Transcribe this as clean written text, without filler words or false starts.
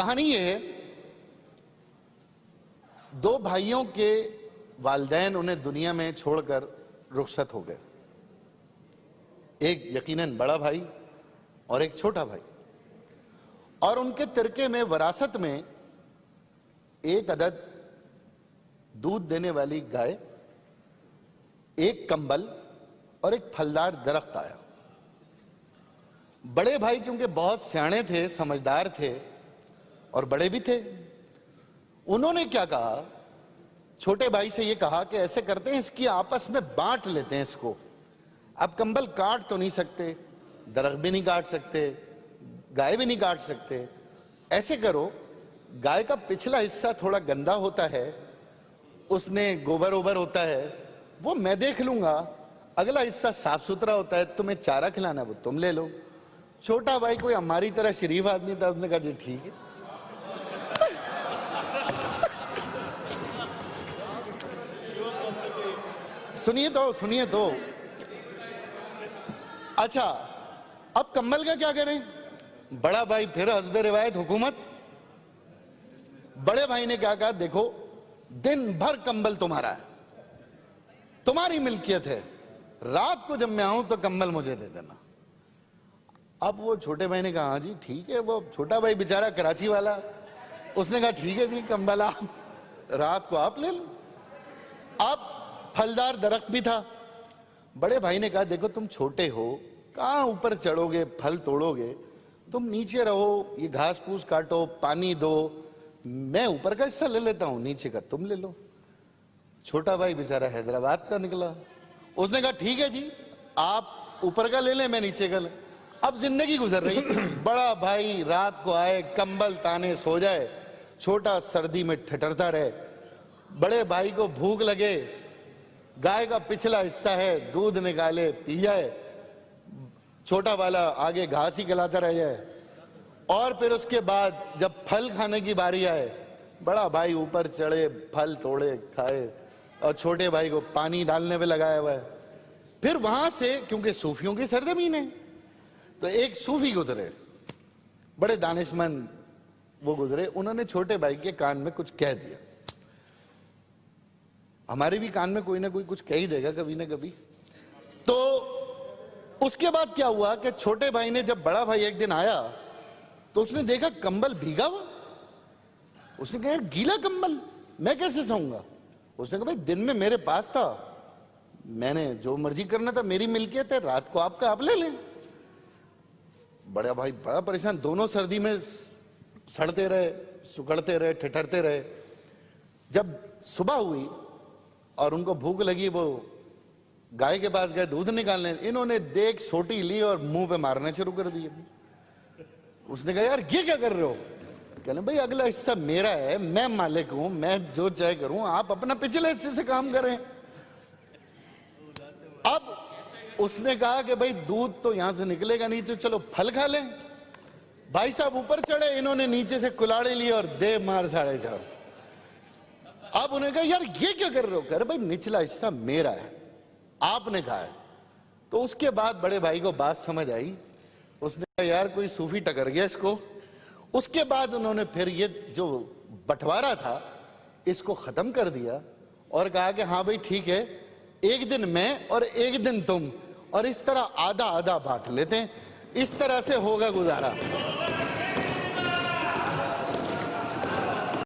कहानी ये है, दो भाइयों के वालिदैन उन्हें दुनिया में छोड़कर रुखसत हो गए। एक यकीनन बड़ा भाई और एक छोटा भाई, और उनके तिरके में वरासत में एक अदद दूध देने वाली गाय, एक कंबल और एक फलदार दरख्त आया। बड़े भाई क्योंकि बहुत सियाने थे, समझदार थे और बड़े भी थे, उन्होंने क्या कहा, छोटे भाई से ये कहा कि ऐसे करते हैं, इसकी आपस में बांट लेते हैं इसको। अब कंबल काट तो नहीं सकते, दरख्त भी नहीं काट सकते, गाय भी नहीं काट सकते। ऐसे करो, गाय का पिछला हिस्सा थोड़ा गंदा होता है, उसने गोबर ओबर होता है, वो मैं देख लूंगा। अगला हिस्सा साफ सुथरा होता है, तुम्हें चारा खिलाना वो तुम ले लो। छोटा भाई कोई हमारी तरह शरीफ आदमी था, उसने कहा जी ठीक है। सुनिए तो अच्छा, अब कंबल का क्या करें? बड़ा भाई फिर हस्बे रिवायत हुकूमत। बड़े भाई ने क्या कहा, देखो दिन भर कंबल तुम्हारा है, तुम्हारी मिल्कियत है, रात को जब मैं आऊं तो कंबल मुझे दे देना। अब वो छोटे भाई ने कहा हाँ जी ठीक है। वो छोटा भाई बेचारा कराची वाला, उसने कहा ठीक है जी, कंबल आप रात को आप ले लो। अब फलदार दरख्त भी था। बड़े भाई ने कहा देखो तुम छोटे हो, कहां ऊपर चढ़ोगे, फल तोड़ोगे, तुम नीचे रहो, ये घास फूस काटो, पानी दो, मैं ऊपर का हिस्सा ले लेता हूं, नीचे का तुम ले लो। छोटा भाई बेचारा हैदराबाद का निकला, उसने कहा ठीक है जी, आप ऊपर का ले लें, मैं नीचे का ले। अब जिंदगी गुजर रही। बड़ा भाई रात को आए, कंबल ताने सो जाए, छोटा सर्दी में ठिठरता रहे। बड़े भाई को भूख लगे, गाय का पिछला हिस्सा है, दूध निकाले पी जाए, छोटा वाला आगे घास ही खिलाता रह जाए। और फिर उसके बाद जब फल खाने की बारी आए, बड़ा भाई ऊपर चढ़े, फल तोड़े खाए, और छोटे भाई को पानी डालने पे लगाया हुआ है। फिर वहां से, क्योंकि सूफियों की सरजमीन है, तो एक सूफी गुजरे, बड़े दानिशमंद वो गुजरे, उन्होंने छोटे भाई के कान में कुछ कह दिया। हमारे भी कान में कोई ना कोई कुछ कह ही देगा कभी ना कभी। तो उसके बाद क्या हुआ कि छोटे भाई ने, जब बड़ा भाई एक दिन आया तो उसने देखा कंबल भीगा हुआ। उसने कहा गीला कंबल मैं कैसे सोऊंगा? उसने कहा भाई दिन में मेरे पास था, मैंने जो मर्जी करना था, मेरी मिल्कियत है, रात को आपका आप ले लें। बड़ा भाई बड़ा परेशान, दोनों सर्दी में सड़ते रहे, सुकड़ते रहे, ठिठरते रहे। जब सुबह हुई और उनको भूख लगी, वो गाय के पास गए दूध निकालने, इन्होंने देख सोटी ली और मुंह पे मारने शुरू कर दिए। उसने कहा यार ये क्या कर रहे हो? कहने भाई अगला हिस्सा मेरा है, मैं मालिक हूं, मैं जो चाहे करूं, आप अपना पिछले हिस्से से काम करें। अब उसने कहा कि भाई दूध तो यहां से निकलेगा नहीं, तो चलो फल खा लें। भाई साहब ऊपर चढ़े, इन्होंने नीचे से कुलाड़े लिए और दे मार 4.5। अब उन्हें कहा यार ये क्या कर रहे हो? कह रहे भाई निचला हिस्सा मेरा है, आपने कहा है। तो उसके बाद बड़े भाई को बात समझ आई, उसने कहा यार कोई सूफी टकर गया इसको। उसके बाद उन्होंने फिर ये जो बंटवारा था इसको खत्म कर दिया और कहा कि हाँ भाई ठीक है, एक दिन मैं और एक दिन तुम, और इस तरह आधा आधा बांट लेते हैं, इस तरह से होगा गुजारा।